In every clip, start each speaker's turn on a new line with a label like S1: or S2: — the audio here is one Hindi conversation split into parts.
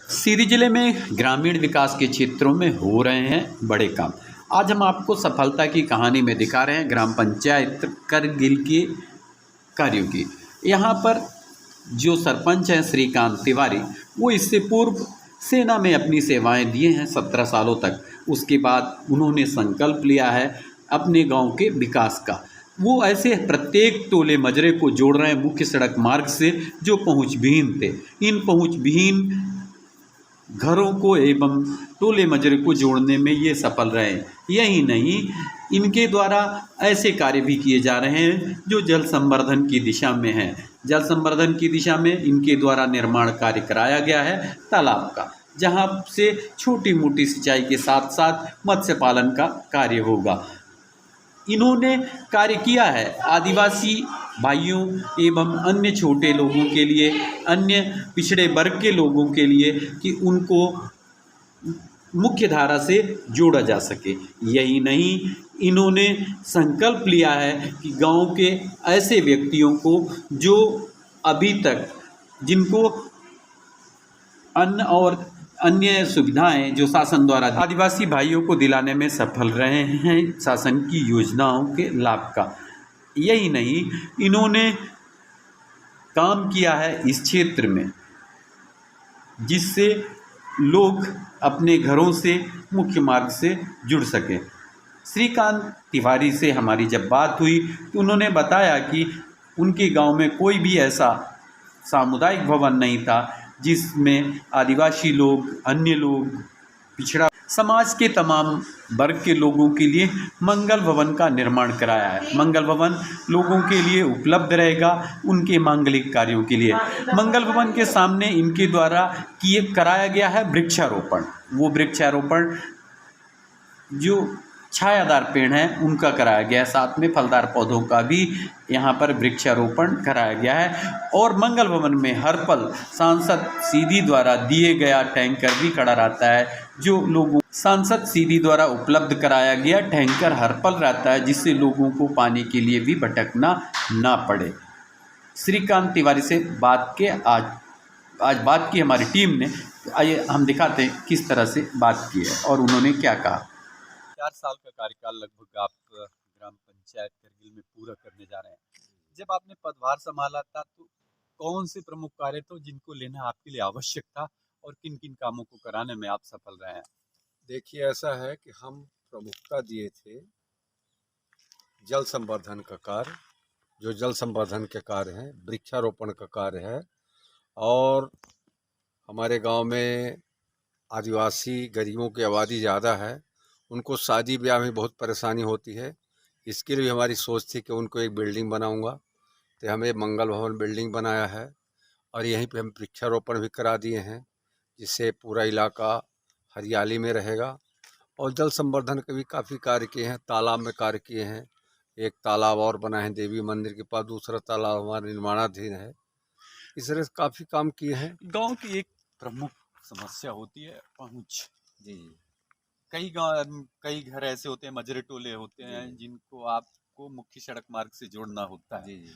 S1: सीरी जिले में ग्रामीण विकास के क्षेत्रों में हो रहे हैं बड़े काम। आज हम आपको सफलता की कहानी में दिखा रहे हैं ग्राम पंचायत करगिल के कार्यों की। यहाँ पर जो सरपंच हैं श्रीकांत तिवारी, वो इससे पूर्व सेना में अपनी सेवाएं दिए हैं 17 सालों तक। उसके बाद उन्होंने संकल्प लिया है अपने गांव के विकास का। वो ऐसे प्रत्येक टोले मजरे को जोड़ रहे हैं मुख्य सड़क मार्ग से जो पहुंचविहीन थे। इन पहुंचविहीन घरों को एवं टोले मजरे को जोड़ने में ये सफल रहे। यही नहीं, इनके द्वारा ऐसे कार्य भी किए जा रहे हैं जो जल संवर्धन की दिशा में हैं। जल संवर्धन की दिशा में इनके द्वारा निर्माण कार्य कराया गया है तालाब का, जहां से छोटी मोटी सिंचाई के साथ साथ मत्स्य पालन का कार्य होगा। इन्होंने कार्य किया है आदिवासी भाइयों एवं अन्य छोटे लोगों के लिए, अन्य पिछड़े वर्ग के लोगों के लिए, कि उनको मुख्य धारा से जोड़ा जा सके। यही नहीं, इन्होंने संकल्प लिया है कि गांव के ऐसे व्यक्तियों को जो अभी तक जिनको अन्न और अन्य सुविधाएं जो शासन द्वारा आदिवासी भाइयों को दिलाने में सफल रहे हैं शासन की योजनाओं के लाभ का। यही नहीं, इन्होंने काम किया है इस क्षेत्र में जिससे लोग अपने घरों से मुख्य मार्ग से जुड़ सकें। श्रीकांत तिवारी से हमारी जब बात हुई तो उन्होंने बताया कि उनके गांव में कोई भी ऐसा सामुदायिक भवन नहीं था जिसमें आदिवासी लोग, अन्य लोग, पिछड़ा समाज के तमाम वर्ग के लोगों के लिए मंगल भवन का निर्माण कराया है। मंगल भवन लोगों के लिए उपलब्ध रहेगा उनके मांगलिक कार्यों के लिए। मंगल भवन के सामने इनके द्वारा कराया गया है वृक्षारोपण। वो वृक्षारोपण जो छायादार पेड़ हैं उनका कराया गया है, साथ में फलदार पौधों का भी यहाँ पर वृक्षारोपण कराया गया है। और मंगल भवन में हर पल सांसद सीधी द्वारा दिए गया टैंकर भी खड़ा रहता है, जो लोगों सांसद सीधी द्वारा उपलब्ध कराया गया टैंकर हर पल रहता है, जिससे लोगों को पानी के लिए भी भटकना ना पड़े। श्रीकांत तिवारी से बात के आज बात की हमारी टीम ने। आइए हम दिखाते हैं किस तरह से बात की है और उन्होंने क्या कहा। 4 साल का कार्यकाल लगभग आप ग्राम पंचायत करगिल में पूरा करने जा रहे हैं। जब आपने पदभार संभाला था तो कौन से प्रमुख कार्य थे जिनको लेना आपके लिए आवश्यक था और किन किन कामों को कराने में आप सफल रहे हैं?
S2: देखिए, ऐसा है कि हम प्रमुखता दिए थे जल संवर्धन का कार्य, जो जल संवर्धन के कार्य हैं, वृक्षारोपण का कार्य है। और हमारे गांव में आदिवासी गरीबों की आबादी ज़्यादा है, उनको शादी ब्याह में बहुत परेशानी होती है। इसके लिए हमारी सोच थी कि उनको एक बिल्डिंग बनाऊंगा, तो हमें मंगल भवन बिल्डिंग बनाया है और यहीं पे हम वृक्षारोपण भी करा दिए हैं, जिससे पूरा इलाका हरियाली में रहेगा। और जल संवर्धन के भी काफ़ी कार्य किए हैं, तालाब में कार्य किए हैं। एक तालाब और बना है देवी मंदिर के पास, दूसरा तालाब हमारा निर्माणाधीन है। इस तरह से काफ़ी काम किए हैं।
S1: गांव की एक प्रमुख समस्या होती है पहुंच।
S2: जी
S1: कई घर ऐसे होते हैं, मजरे टोले होते हैं जिनको आपको मुख्य सड़क मार्ग से जोड़ना होता है।
S2: जी जी।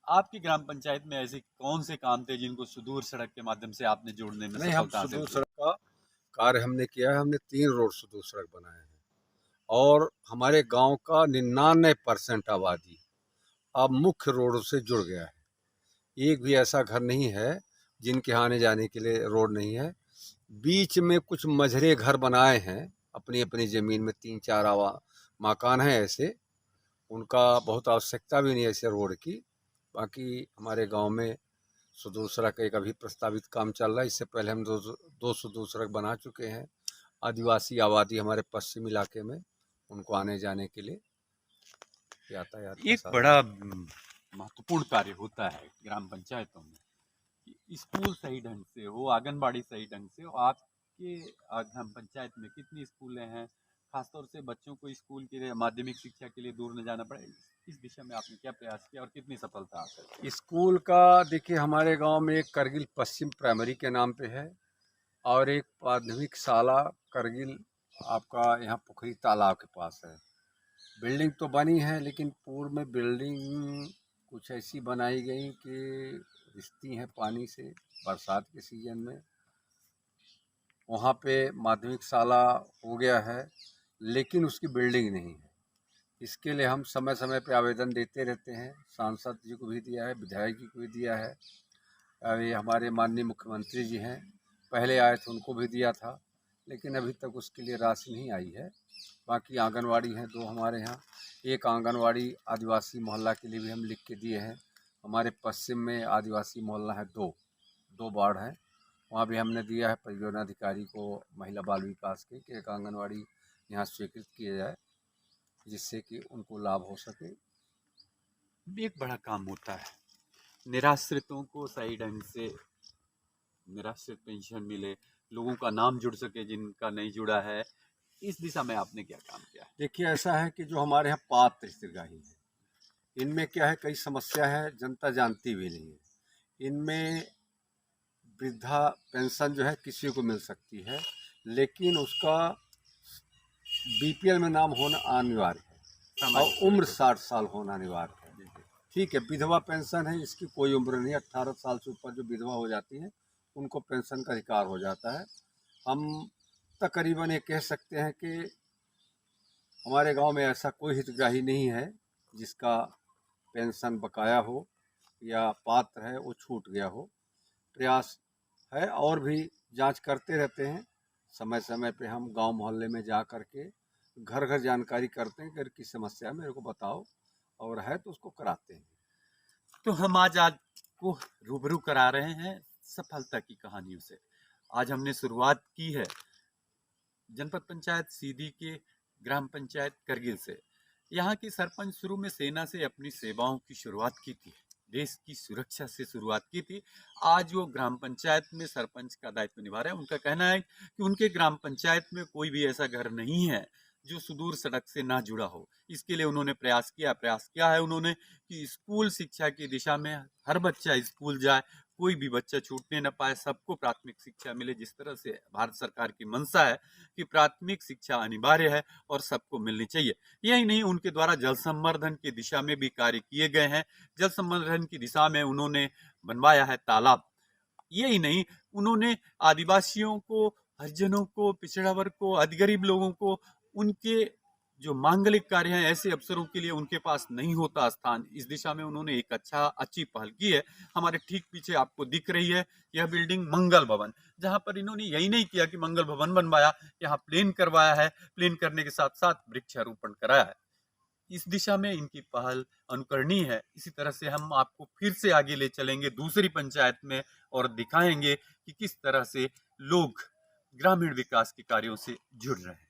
S1: आपकी ग्राम पंचायत में ऐसे कौन से काम थे जिनको सुदूर सड़क के माध्यम से आपने जोड़ने में
S2: नहीं, हम
S1: सफलता हासिल
S2: सुदूर
S1: की?
S2: सड़क का कार्य हमने किया है। हमने 3 रोड सुदूर सड़क बनाए हैं और हमारे गांव का 99% आबादी अब मुख्य रोड से जुड़ गया है। एक भी ऐसा घर नहीं है जिनके आने जाने के लिए रोड नहीं है। बीच में कुछ मझरे घर बनाए हैं अपनी अपनी ज़मीन में, 3-4 मकान हैं ऐसे, उनका बहुत आवश्यकता भी नहीं है ऐसे रोड की। बाकी हमारे गांव में सुदूर सड़क एक अभी प्रस्तावित काम चल रहा है। इससे पहले हम दो सुदूर सड़क बना चुके हैं। आदिवासी आबादी हमारे पश्चिम इलाके में, उनको आने जाने के लिए यातायात का
S1: एक
S2: साधन।
S1: बड़ा महत्वपूर्ण कार्य होता है ग्राम पंचायतों में कि स्कूल सही ढंग से हो, आंगनबाड़ी सही ढंग से हो। आपके ग्राम पंचायत में कितनी स्कूलें हैं? खासतौर से बच्चों को स्कूल के लिए, माध्यमिक शिक्षा के लिए दूर न जाना पड़े, इस दिशा में आपने क्या प्रयास किया और कितनी सफलता हासिल की?
S2: स्कूल का देखिए, हमारे गांव में एक करगिल पश्चिम प्राइमरी के नाम पे है और एक माध्यमिक शाला करगिल आपका यहाँ पुखरी तालाब के पास है। बिल्डिंग तो बनी है लेकिन पूर्व में बिल्डिंग कुछ ऐसी बनाई गई कि रिसती हैं पानी से बरसात के सीजन में, वहाँ पे माध्यमिक शाला हो गया है, लेकिन उसकी बिल्डिंग नहीं है। इसके लिए हम समय समय पे आवेदन देते रहते हैं, सांसद जी को भी दिया है, विधायक जी को भी दिया है। अभी हमारे माननीय मुख्यमंत्री जी हैं, पहले आए थे, उनको भी दिया था, लेकिन अभी तक उसके लिए राशि नहीं आई है। बाकी आंगनवाड़ी हैं 2 हमारे यहाँ, एक आंगनवाड़ी आदिवासी मोहल्ला के लिए भी हम लिख के दिए हैं। हमारे पश्चिम में आदिवासी मोहल्ला है 2 वार्ड हैं, वहाँ भी हमने दिया है परियोजना अधिकारी को, महिला बाल विकास के, कि एक आंगनवाड़ी यहाँ स्वीकृत किया जाए, जिससे कि उनको लाभ हो सके।
S1: भी एक बड़ा काम होता है, निराश्रितों को सही ढंग से निराश्रित पेंशन मिले, लोगों का नाम जुड़ सके जिनका नहीं जुड़ा है। इस दिशा में आपने क्या काम किया है?
S2: देखिए, ऐसा है कि जो हमारे यहाँ पात्र हितग्राही हैं, इनमें क्या है, कई समस्या है, जनता जानती भी नहीं है। इनमें वृद्धा पेंशन जो है किसी को मिल सकती है, लेकिन उसका बीपीएल में नाम होना अनिवार्य है और उम्र 60 साल होना अनिवार्य है। ठीक है, विधवा पेंशन है, इसकी कोई उम्र नहीं है। 18 साल से ऊपर जो विधवा हो जाती हैं उनको पेंशन का अधिकार हो जाता है। हम तकरीबन ये कह सकते हैं कि हमारे गांव में ऐसा कोई हितग्राही नहीं है जिसका पेंशन बकाया हो या पात्र है वो छूट गया हो। प्रयास है और भी जांच करते रहते हैं। समय समय पे हम गांव मोहल्ले में जा कर के घर घर जानकारी करते हैं कि अगर किस समस्या है मेरे को बताओ, और है तो उसको कराते हैं।
S1: तो हम आज आपको रूबरू करा रहे हैं सफलता की कहानियों से। आज हमने शुरुआत की है जनपद पंचायत सीधी के ग्राम पंचायत करगिल से। यहाँ की सरपंच शुरू में सेना से अपनी सेवाओं की शुरुआत की थी, देश की सुरक्षा से शुरुआत की थी। आज वो ग्राम पंचायत में सरपंच का दायित्व निभा रहे हैं। उनका कहना है कि उनके ग्राम पंचायत में कोई भी ऐसा घर नहीं है जो सुदूर सड़क से ना जुड़ा हो। इसके लिए उन्होंने प्रयास किया है उन्होंने कि स्कूल शिक्षा की दिशा में हर बच्चा स्कूल जाए, कोई भी बच्चा छूटने न पाए, सबको प्राथमिक शिक्षा मिले। जिस तरह से भारत सरकार की मंशा है कि प्राथमिक शिक्षा अनिवार्य है और सबको मिलनी चाहिए। यही नहीं, उनके द्वारा जल संवर्धन की दिशा में भी कार्य किए गए हैं। जल संवर्धन की दिशा में उन्होंने बनवाया है तालाब। यही नहीं, उन्होंने आदिवासियों को, हरिजनों को, पिछड़ा वर्ग को, अतिगरीब लोगों को उनके जो मांगलिक कार्य हैं, ऐसे अवसरों के लिए उनके पास नहीं होता स्थान, इस दिशा में उन्होंने एक अच्छी पहल की है। हमारे ठीक पीछे आपको दिख रही है यह बिल्डिंग मंगल भवन, जहां पर इन्होंने यही नहीं किया कि मंगल भवन बनवाया, यहाँ प्लेन करवाया है, प्लेन करने के साथ साथ वृक्षारोपण कराया है। इस दिशा में इनकी पहल अनुकरणीय है। इसी तरह से हम आपको फिर से आगे ले चलेंगे दूसरी पंचायत में और दिखाएंगे कि किस तरह से लोग ग्रामीण विकास के कार्यों से जुड़ रहे हैं।